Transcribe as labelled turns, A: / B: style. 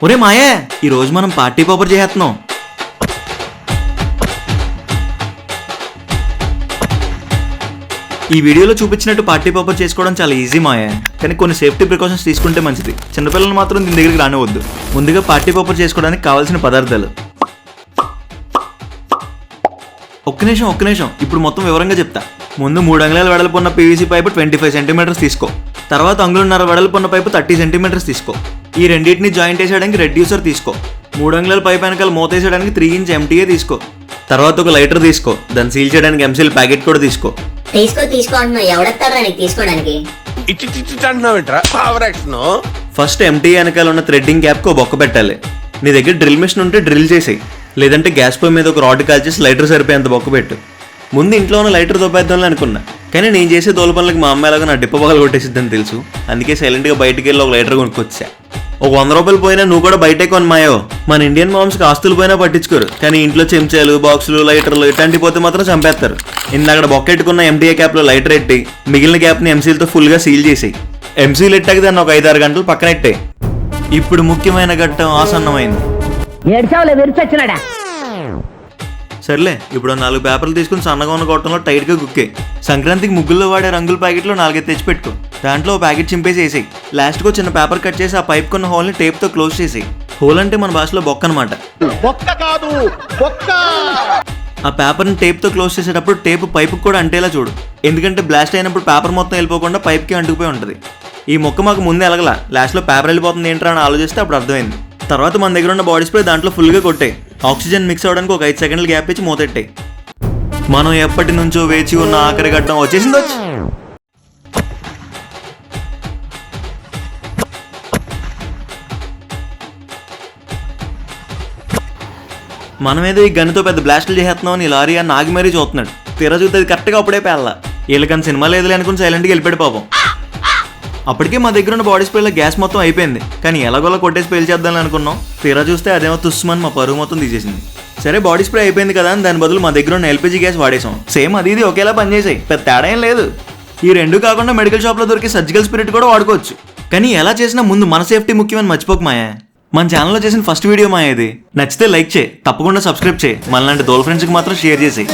A: ఒరే మాయా, ఈ రోజు మనం పార్టీ పాపర్ చేస్తున్నాం. ఈ వీడియోలో చూపించినట్టు పార్టీ పాపర్ చేసుకోవడం చాలా ఈజీ మాయా, కానీ కొన్ని సేఫ్టీ ప్రికాషన్స్ తీసుకుంటే మంచిది. చిన్నపిల్లలు మాత్రం దీని దగ్గరికి రానివద్దు. ముందుగా పార్టీ పాపర్ చేసుకోవడానికి కావాల్సిన పదార్థాలు. ఒక్క నిమిషం, ఇప్పుడు మొత్తం వివరంగా చెప్తా. ముందు 3 అంగుళాల వెడల్పు ఉన్న పీవీసీ పైపు 25 సెంటీమీటర్స్ తీసుకో. తర్వాత అంగుళన్నర వెడల్పు ఉన్న పైపు 30 సెంటీమీటర్స్ తీసుకో. ఈ రెండింటిని జాయింట్ వేసేయడానికి రెడ్యూసర్ తీసుకో. 3 అంగుళాల పైపు వెనకాల మూత వేసేయడానికి 3 ఇంచ్ ఎంటీఏ తీసుకో. తర్వాత ఒక లైటర్ తీసుకో. దాన్ని సీల్ చేయడానికి ఎంసీల్ ప్యాకెట్ కూడా తీసుకో. ఫస్ట్ ఎంటీఏ వెనకాల ఉన్న థ్రెడ్డింగ్ క్యాప్ కు బొక్క పెట్టాలి. నీ దగ్గర డ్రిల్ మిషన్ ఉంటే డ్రిల్ చేసేయి, లేదంటే గ్యాస్ పొయ్యి మీద ఒక రాడ్ కాల్చేసి లైటర్ సరిపోయేంత బొక్క పెట్టు. ముందు ఇంట్లో ఉన్న లైటర్ దొబ్బేద్దామని అనుకున్నా, కానీ నేను చేసే దోల పనులకు మా అమ్మాయి లాగా నా డిప్ప పగలు కొట్టేసిద్దని తెలుసు. అందుకే సైలెంట్గా బయటికి వెళ్ళి ఒక లైటర్ కొనుక్కొచ్చా. ఒక 100 రూపాయలు పోయినా నువ్వు కూడా బయటే కొనమాయో. మన ఇండియన్ మామ్స్కి ఆస్తులు పోయినా పట్టించుకోరు, కానీ ఇంట్లో చెంచాలు, బాక్సులు, లైటర్లు ఇట్లాంటి పోతే మాత్రం చంపేస్తారు. అక్కడ బొక్కెట్టుకున్న ఎంటీఏ క్యాప్లో లైటర్ ఎట్టి మిగిలిన క్యాప్ని ఎంసీల్తో ఫుల్గా సీల్ చేసేయి. ఎంసీల్ ఎట్టాక దాన్ని ఒక 5-6 గంటలు పక్కన ఎట్టాయి. ఇప్పుడు ముఖ్యమైన ఘట్టం ఆసన్నమైంది. సర్లే, ఇప్పుడు 4 పేపర్లు తీసుకుని సన్నగా ఉన్న గొట్టంలో టైట్గా కుక్కే. సంక్రాంతికి ముగ్గుల్లో వాడే రంగుల ప్యాకెట్లు 4 తెచ్చి పెట్టుకో. దాంట్లో ప్యాకెట్ చింపేసి వేసేయి. లాస్ట్కి చిన్న పేపర్ కట్ చేసి ఆ పైప్ కొన్న హోల్ని టేప్తో క్లోజ్ చేసేయి. హోల్ అంటే మన భాషలో బొక్క అనమాట. ఆ పేపర్ని టేప్తో క్లోజ్ చేసేటప్పుడు టేప్ పైపుకి కూడా అంటేలా చూడు, ఎందుకంటే బ్లాస్ట్ అయినప్పుడు పేపర్ మొత్తం వెళ్ళిపోకుండా పైప్కి అంటుకుపోయి ఉంటుంది. ఈ మొక్క మాకు ముందే ఎలగలా, లాస్ట్లో పేపర్ వెళ్ళిపోతుంది ఏంట్రా అని ఆలోచిస్తే అప్పుడు అర్థమైంది. తర్వాత మన దగ్గర ఉన్న బాడీ స్ప్రే దాంట్లో ఫుల్గా కొట్టాయి. ఆక్సిజన్ మిక్స్ అవ్వడానికి ఒక 5 సెకండ్లు గ్యాప్ ఇచ్చి మూతెట్టాయి. మనం ఎప్పటి నుంచో వేచి ఉన్న ఆఖరి ఘట్టం వచ్చేసింది. మనం ఏదో ఈ గన్నుతో పెద్ద బ్లాస్టులు చేస్తున్నాం అని లారీ అని ఆగి మరీ చూస్తున్నాడు. తీరా చూస్తే అది కరెక్ట్గా అప్పుడే పేల్ల. వీళ్ళకని సినిమా లేదులే అనుకుని సైలెంట్గా వెళ్ళిపోయాడు పాపం. అప్పటికే మా దగ్గర ఉన్న బాడీ స్ప్రేలో గ్యాస్ మొత్తం అయిపోయింది, కానీ ఎలాగోలా కొట్టేసి పేల్ చేద్దామని అనుకున్నాం. తీరా చూస్తే అదేమో తుస్సుమని మా పరువు మొత్తం తీసేసింది. సరే, బాడీ స్ప్రే అయిపోయింది కదా అని దాని బదులు మా దగ్గర ఉన్న ఎల్పీజీ గ్యాస్ వాడేసాం. సేమ్ అది ఇది ఒకేలా పనిచేసాయి, పెద్ద తేడా ఏం లేదు. ఈ రెండు కాకుండా మెడికల్ షాప్లో దొరికే సర్జికల్ స్పిరిట్ కూడా వాడుకోవచ్చు. కానీ ఎలా చేసినా ముందు మన సేఫ్టీ ముఖ్యమని మర్చిపోక మాయా. మన ఛానల్లో చేసిన ఫస్ట్ వీడియో మాయా ఇది. నచ్చితే లైక్ చేయి, తప్పకుండా సబ్స్క్రైబ్ చేయి, మనలాంటి దోల్ ఫ్రెండ్స్కి మాత్రం షేర్ చేసేయి.